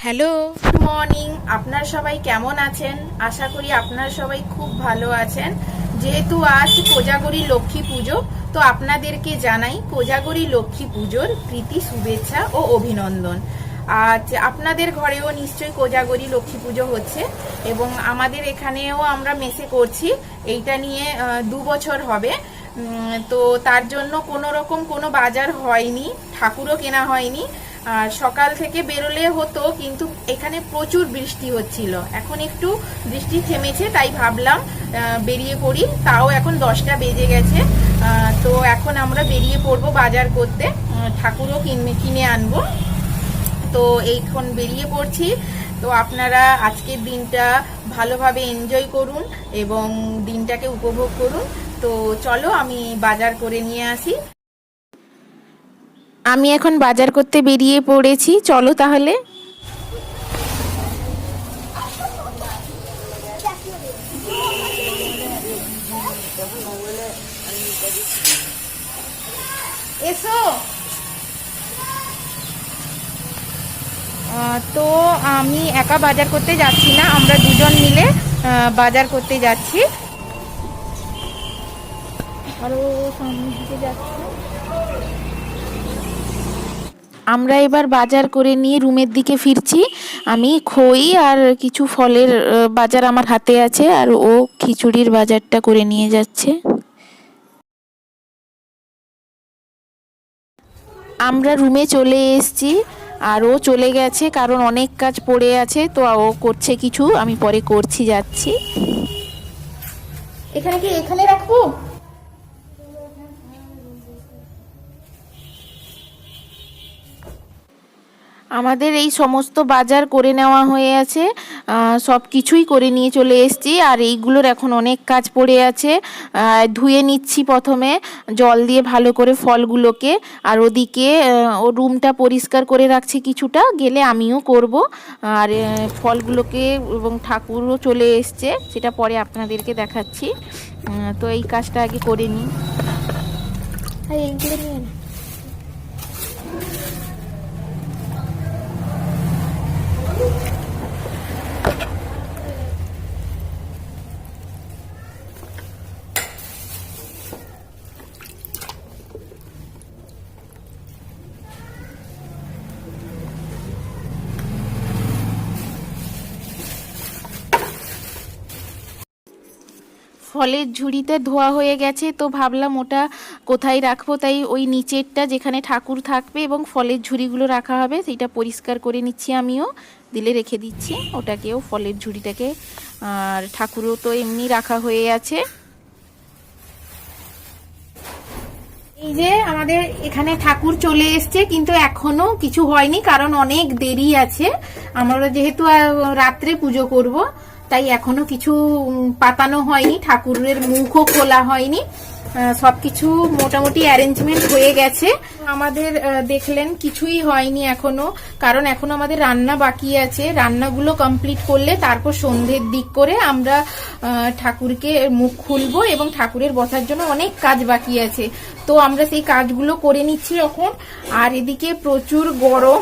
Hello, good morning. আপনারা সবাই কেমন আছেন? আশা করি আপনারা সবাই খুব ভালো আছেন। যেহেতু আজ কোজাগরী লক্ষ্মী পুজো, তো আপনাদেরকে জানাই কোজাগরী লক্ষ্মী পুজোর প্রীতি শুভেচ্ছা ও অভিনন্দন। আজ আপনাদের ঘরেও নিশ্চয়ই কোজাগরী লক্ষ্মী পুজো হচ্ছে এবং আমাদের এখানেও আমরা মেসে করছি। এইটা নিয়ে 2 বছর হবে। তো তার জন্য কোনো রকম কোনো বাজার হয়নি, ঠাকুরও কেনা হয়নি। আর সকাল থেকে বেরোলে হতো, কিন্তু এখানে প্রচুর বৃষ্টি হচ্ছিল। এখন একটু বৃষ্টি থেমেছে, তাই ভাবলাম বেরিয়ে পড়ি। তাও এখন 10টা বেজে গেছে। তো এখন আমরা বেরিয়ে পড়বো বাজার করতে, ঠাকুরও কিনে আনবো। তো এইখন বেরিয়ে পড়ছি। তো আপনারা আজকের দিনটা ভালোভাবে এনজয় করুন এবং দিনটাকে উপভোগ করুন। তো চলো আমি বাজার করে নিয়ে আসি। আমি এখন বাজার করতে বেরিয়ে পড়েছি, চলো তাহলে। এসো। তো আমি একা বাজার করতে যাচ্ছি না, আমরা দুজন মিলে বাজার করতে যাচ্ছি। আরো সামনের দিকে যাচ্ছি। আমরা এবার বাজার করে নিয়ে রুমের দিকে ফিরছি। আমি খই আর কিছু ফলের বাজার আমার হাতে আছে, আর ও খিচুড়ির বাজারটা করে নিয়ে যাচ্ছে। আমরা রুমে চলে এসেছি আর ও চলে গেছে, কারণ অনেক কাজ পড়ে আছে। তো ও করছে কিছু, আমি পরে করছি, যাচ্ছি। এখানে কি এখানে রাখবো? আমাদের এই সমস্ত বাজার করে নেওয়া হয়ে আছে, সব কিছুই করে নিয়ে চলে এসেছি। আর এইগুলোর এখন অনেক কাজ পড়ে আছে। ধুয়ে নিচ্ছি প্রথমে জল দিয়ে ভালো করে ফলগুলোকে, আর ওদিকে ও রুমটা পরিষ্কার করে রাখছে কিছুটা, গেলে আমিও করব। আর ফলগুলোকে এবং ঠাকুরও চলে এসছে, সেটা পরে আপনাদেরকে দেখাচ্ছি। তো এই কাজটা আগে করে নিই। আর এইগুলো নিয়ে ফলের ঝুড়িতে ধোয়া হয়ে গেছে, তো ভাবলাম ওটা কোথায় রাখবো, তাই ওই নিচেরটা যেখানে ঠাকুর থাকবে এবং ফলের ঝুড়িগুলো রাখা হবে সেইটা পরিষ্কার করে নিচ্ছি। আমিও দিলে রেখে দিচ্ছি ওটাকেও, ফলের ঝুড়িটাকে। আর ঠাকুরও তো এমনি রাখা হয়ে আছে। এই যে আমাদের এখানে ঠাকুর চলে এসছে, কিন্তু এখনো কিছু হয়নি, কারণ অনেক দেরি আছে। আমরা যেহেতু রাত্রে পুজো করব, তাই এখনো কিছু পাতানো হয়নি, ঠাকুরের মুখও খোলা হয়নি। সবকিছু মোটামুটি অ্যারেঞ্জমেন্ট হয়ে গেছে। আমাদের দেখলেন কিছুই হয়নি এখনো, কারণ এখনো আমাদের রান্না বাকি আছে। রান্নাগুলো কমপ্লিট করলে তারপর সন্ধ্যের দিক করে আমরা ঠাকুরকে মুখ খুলবো এবং ঠাকুরের বসার জন্য অনেক কাজ বাকি আছে। তো আমরা সেই কাজগুলো করে নিচ্ছি এখন। আর এদিকে প্রচুর গরম,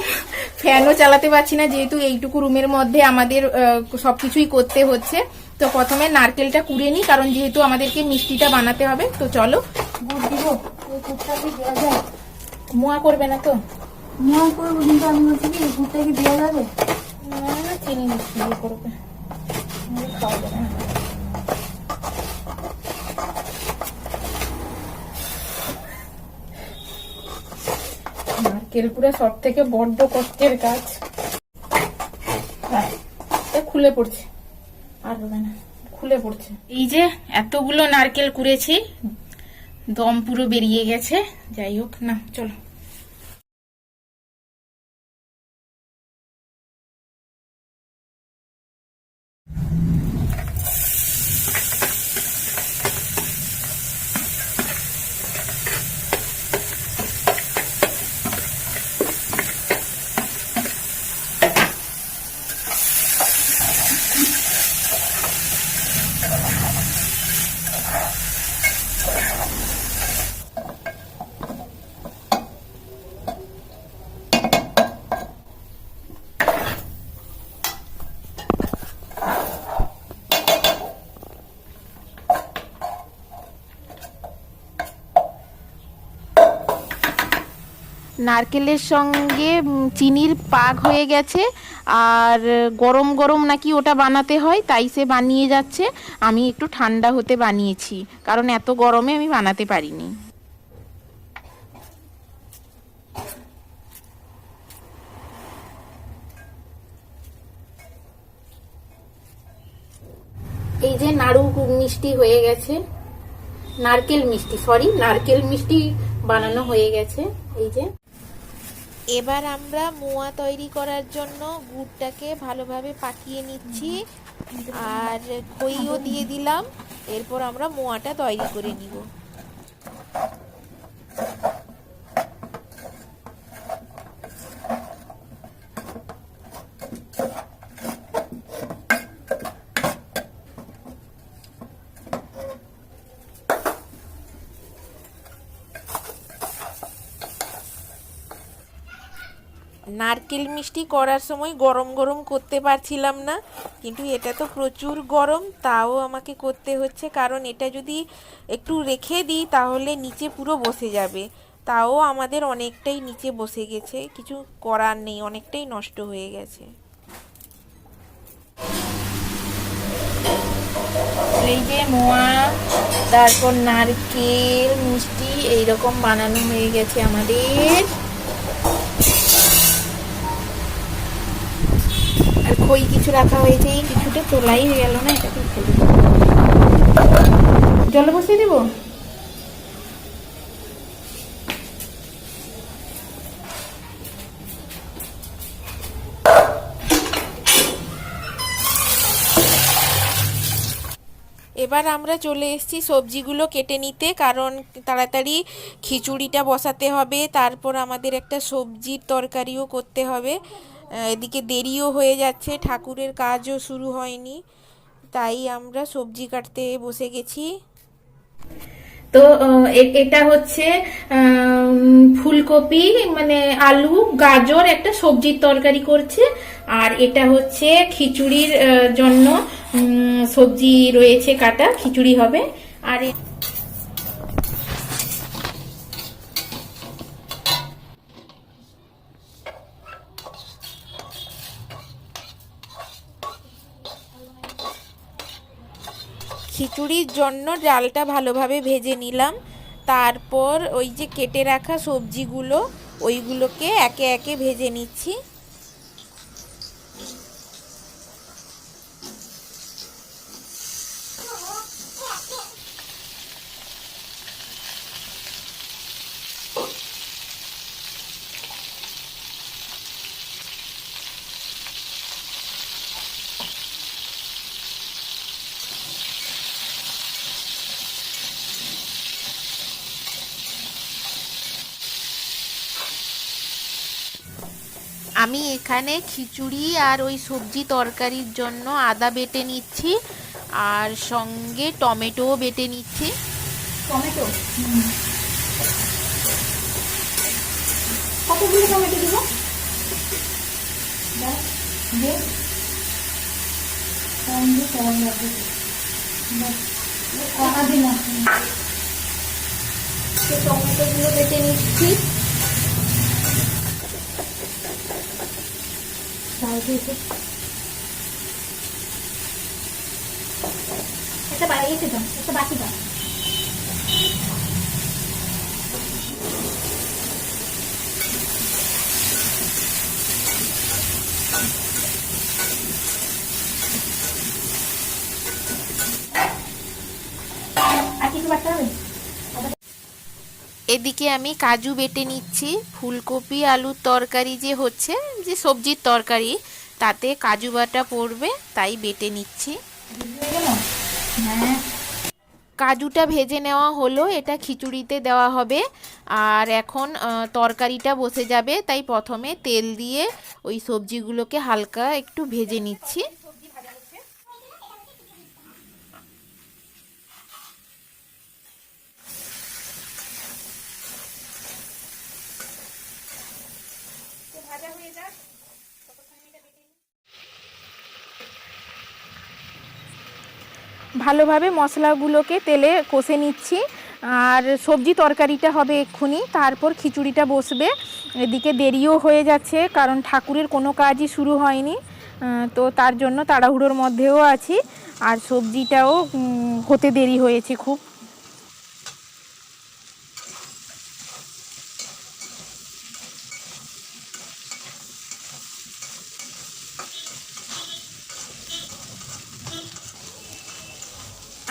ফ্যানও চালাতে পারছি না, যেহেতু এইটুকু রুমের মধ্যে আমাদের সবকিছুই করতে হচ্ছে। তো প্রথমে নারকেলটা কুড়ে নিই, কারণ যেহেতু আমাদেরকে মিষ্টিটা বানাতে হবে। তো চলো গুড় দিব। মোয়া করবে না তো? মোয়া করবো, কিন্তু আমি বলছি কি গুড়টা কি দেওয়া যাবে? না, চিনি মিষ্টি দিয়ে করবে, খাওয়া যাবে না। নারকেল পুরা সব থেকে বড্ড কষ্টের কাজ। খুলে পড়ছে, আর হবে না, খুলে পড়ছে। এই যে এতগুলো নারকেল কুড়েছি, দম পুরো বেরিয়ে গেছে। যাই হোক, না চলো। নারকেলের সঙ্গে চিনির পাক হয়ে গেছে, আর গরম গরম নাকি ওটা বানাতে হয়, তাই সে বানিয়ে যাচ্ছে। আমি একটু ঠান্ডা হতে বানিয়েছি, কারণ এত গরমে আমি বানাতে পারিনি। এই যে নাড়ু মিষ্টি হয়ে গেছে, নারকেল মিষ্টি বানানো হয়ে গেছে। এই যে এবার আমরা মোয়া তৈরি করার জন্য গুড়টাকে ভালোভাবে পাকিয়ে নিচ্ছি, আর খইও দিয়ে দিলাম। এরপর আমরা মোয়াটা তৈরি করে নিব। নারকেল মিষ্টি করার সময় গরম গরম করতে পারছিলাম না, কিন্তু এটা তো প্রচুর গরম, তাও আমাকে করতে হচ্ছে, কারণ এটা যদি একটু রেখে দিই তাহলে নিচে পুরো বসে যাবে। তাও আমাদের অনেকটাই নিচে বসে গেছে, কিছু করার নেই, অনেকটাই নষ্ট হয়ে গেছে। এই যে মোয়া, তারপর নারকেল মিষ্টি এইরকম বানানো হয়ে গেছে আমাদের। আর খই কিছু রাখা হয়েছে, এই কিছুটা তোলাই হয়ে গেল না, এটাকে জলে বসিয়ে দেবো। এবার আমরা চলে এসেছি সবজিগুলো কেটে নিতে, কারণ তাড়াতাড়ি খিচুড়িটা বসাতে হবে, তারপর আমাদের একটা সবজির তরকারিও করতে হবে। এদিকে দেরিও হয়ে যাচ্ছে, ঠাকুরের কাজও শুরু হয়নি, তাই আমরা সবজি কাটতে বসে গেছি। তো এটা হচ্ছে ফুলকপি, মানে আলু গাজর একটা সবজির তরকারি করছে, আর এটা হচ্ছে খিচুড়ির জন্য সবজি রয়েছে কাটা, খিচুড়ি হবে। আর খিচুড়ির জন্য ডালটা ভালোভাবে ভেজে নিলাম, তারপর ওই যে কেটে রাখা সবজিগুলো ওইগুলোকে একে একে ভেজে নিচ্ছি। আমি এখানে খিচুড়ি আর ওই সবজি তরকারির জন্য আদা বেটে নিচ্ছি, আর সঙ্গে টমেটোও বেটে নিচ্ছি। টমেটো কতগুলো টমেটো দিব? টমেটোগুলো বেটে নিচ্ছি। একটা বাড়িয়েছে দাও, একটা বাকি দাও। আর কিছু বাড়তে হবে? এদিকে আমি কাজু বেটে নিচ্ছি। ফুলকপি আলুর তরকারি যে হচ্ছে, যে সবজির তরকারি, তাতে কাজু বাটা পড়বে, তাই বেটে নিচ্ছি। কাজুটা ভেজে নেওয়া হলো, এটা খিচুড়িতে দেওয়া হবে। আর এখন তরকারিটা বসে যাবে, তাই প্রথমে তেল দিয়ে ওই সবজিগুলোকে হালকা একটু ভেজে নিচ্ছি। ভালোভাবে মশলাগুলোকে তেলে কষে নিচ্ছি, আর সবজি তরকারিটা হবে এক্ষুনি, তারপর খিচুড়িটা বসবে। এদিকে দেরিও হয়ে যাচ্ছে কারণ ঠাকুরের কোনো কাজই শুরু হয়নি, তো তার জন্য তাড়াহুড়োর মধ্যেও আছি। আর সবজিটাও হতে দেরি হয়েছে খুব।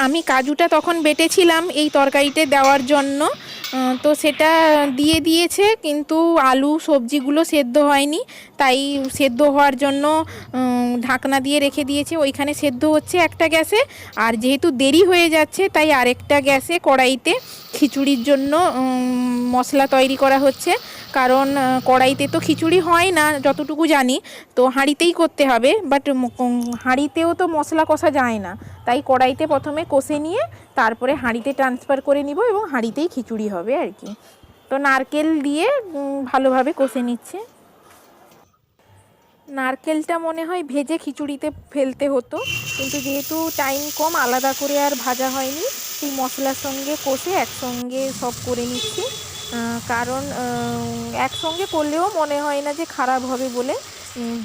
আমি কাজুটা তখন বেটেছিলাম এই তরকারিতে দেওয়ার জন্য, তো সেটা দিয়ে দিয়েছে, কিন্তু আলু সবজিগুলো সেদ্ধ হয়নি, তাই সেদ্ধ হওয়ার জন্য ঢাকনা দিয়ে রেখে দিয়েছে। ওইখানে সেদ্ধ হচ্ছে একটা গ্যাসে, আর যেহেতু দেরি হয়ে যাচ্ছে তাই আরেকটা গ্যাসে কড়াইতে খিচুড়ির জন্য মশলা তৈরি করা হচ্ছে। কারণ কড়াইতে তো খিচুড়ি হয় না যতটুকু জানি, তো হাঁড়িতেই করতে হবে। বাট হাঁড়িতেও তো মশলা কষা যায় না, তাই কড়াইতে প্রথমে কষে নিয়ে তারপরে হাঁড়িতে ট্রান্সফার করে নিব এবং হাঁড়িতেই খিচুড়ি হবে আর কি। তো নারকেল দিয়ে ভালোভাবে কষে নিচ্ছে। নারকেলটা মনে হয় ভেজে খিচুড়িতে ফেলতে হতো, কিন্তু যেহেতু টাইম কম আলাদা করে আর ভাজা হয়নি, সেই মশলার সঙ্গে কষে একসঙ্গে সব করে নিচ্ছি। কারণ একসঙ্গে করলেও মনে হয় না যে খারাপ হবে বলে।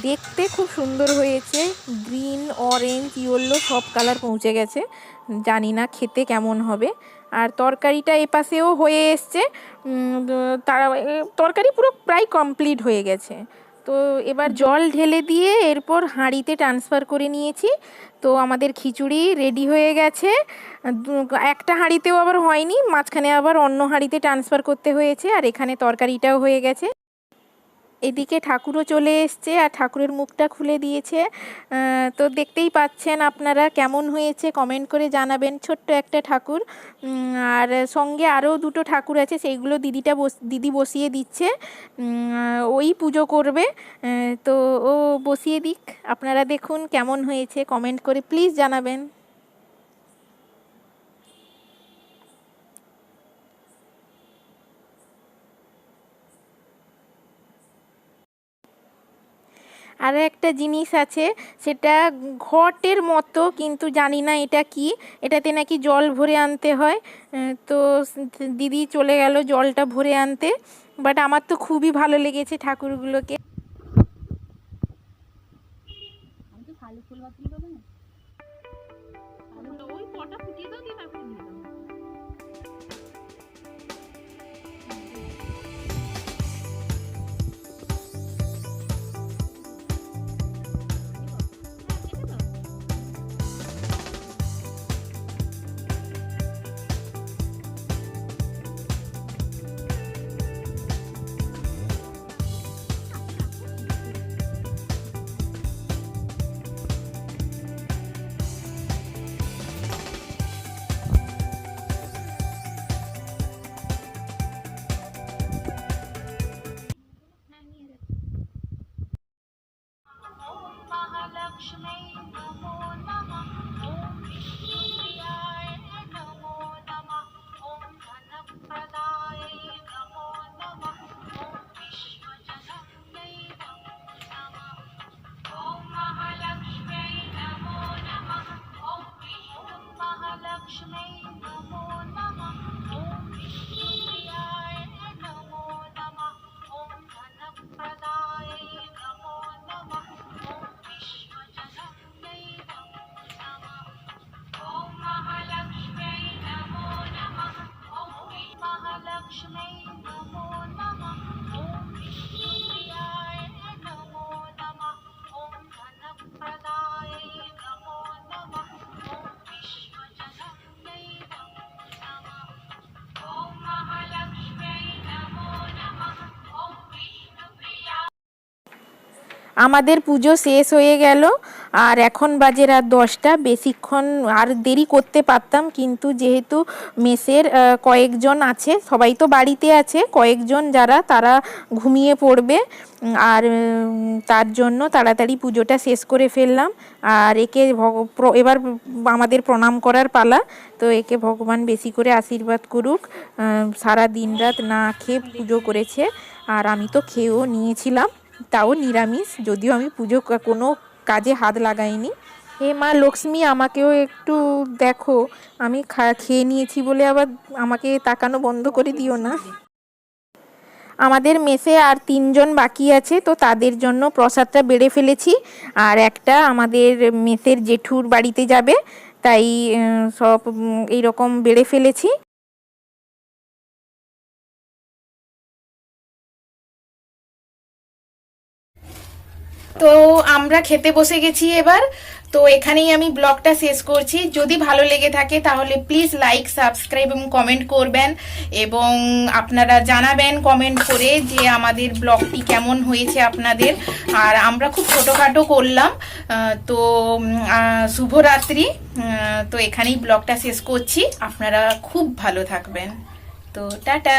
দেখতে খুব সুন্দর হয়েছে, গ্রিন অরেঞ্জ ইয়েলো সব কালার পৌঁছে গেছে, জানি না খেতে কেমন হবে। আর তরকারিটা এপাশেও হয়ে এসছে, তারা তরকারি পুরো প্রায় কমপ্লিট হয়ে গেছে। তো এবার জল ঢেলে দিয়ে এরপর হাঁড়িতে ট্রান্সফার করে নিয়েছি। তো আমাদের খিচুড়ি রেডি হয়ে গেছে। একটা হাঁড়িতেও আবার হয়নি, মাঝখানে আবার অন্য হাঁড়িতে ট্রান্সফার করতে হয়েছে, আর এখানে তরকারিটাও হয়ে গেছে। এদিকে ঠাকুরও চলে এসছে আর ঠাকুরের মুখটা খুলে দিয়েছে। তো দেখতেই পাচ্ছেন আপনারা কেমন হয়েছে কমেন্ট করে জানাবেন। ছোট্ট একটা ঠাকুর, আর সঙ্গে আরও দুটো ঠাকুর আছে, সেইগুলো দিদি বসিয়ে দিচ্ছে। ওই পুজো করবে, তো ও বসিয়ে দিক। আপনারা দেখুন কেমন হয়েছে কমেন্ট করে প্লিজ জানাবেন। আর একটা জিনিস আছে, সেটা ঘটের মতো, কিন্তু জানি না এটা কি। এটাতে নাকি জল ভরে আনতে হয়, তো দিদি চলে গেল জলটা ভরে আনতে। বাট আমার তো খুবই ভালো লেগেছে ঠাকুরগুলোকে। महालक्ष्मी नमो नमः। ॐ विष्णुप्रियाय नमो नमः। ॐ धनप्रदाय नमो नमः। ॐ विश्वजनन्यै नमो नमः। ॐ महालक्ष्मी नमो नमः। ॐ विष्णु महालक्ष्मी नमो नमः। ॐ विष्णुप्रियाय नमो नमः। ॐ धनप्रदाय नमो नमः। ॐ विश्वजनन्यै नमो नमः। ॐ महालक्ष्मी नमो नमः। ॐ महालक्ष्मी नमो नमः। ॐ विष्णुप्रियाय नमो नमः। ॐ धनप्रदाय नमो नमः। ॐ विश्वजनन्यै नमो नमः। ॐ महालक्ष्मी नमो नमः। ॐ विष्णुप्रिया। আমাদের পুজো শেষ হয়ে গেল, আর এখন বাজে রাত 10টা। বেশিক্ষণ আর দেরি করতে পারতাম, কিন্তু যেহেতু মেসের কয়েকজন আছে, সবাই তো বাড়িতে আছে, কয়েকজন যারা তারা ঘুমিয়ে পড়বে, আর তার জন্য তাড়াতাড়ি পুজোটা শেষ করে ফেললাম। আর একে এবার আমাদের প্রণাম করার পালা, তো একে ভগবান বেশি করে আশীর্বাদ করুক। সারা দিন রাত না খেয়ে পুজো করেছে, আর আমি তো খেয়েও নিয়েছিলাম, তাও নিরামিষ, যদিও আমি পুজো কোনো কাজে হাত লাগাইনি। হে মা লক্ষ্মী, আমাকেও একটু দেখো, আমি খেয়ে নিয়েছি বলে আবার আমাকে তাকানো বন্ধ করে দিও না। আমাদের মেসে আর 3 জন বাকি আছে, তো তাদের জন্য প্রসাদটা বেড়ে ফেলেছি। আর একটা আমাদের মেসের জেঠুর বাড়িতে যাবে, তাই সব এইরকম বেড়ে ফেলেছি। তো আমরা খেতে বসে গেছি এবার। তো এখানেই আমি ব্লগটা শেষ করছি। যদি ভালো লেগে থাকে তাহলে প্লিজ লাইক, সাবস্ক্রাইব এবং কমেন্ট করবেন, এবং আপনারা জানাবেন কমেন্ট করে যে আমাদের ব্লগটি কেমন হয়েছে আপনাদের। আর আমরা খুব ছোটোখাটো করলাম। তো শুভরাত্রি। তো এখানেই ব্লগটা শেষ করছি। আপনারা খুব ভালো থাকবেন। তো টাটা।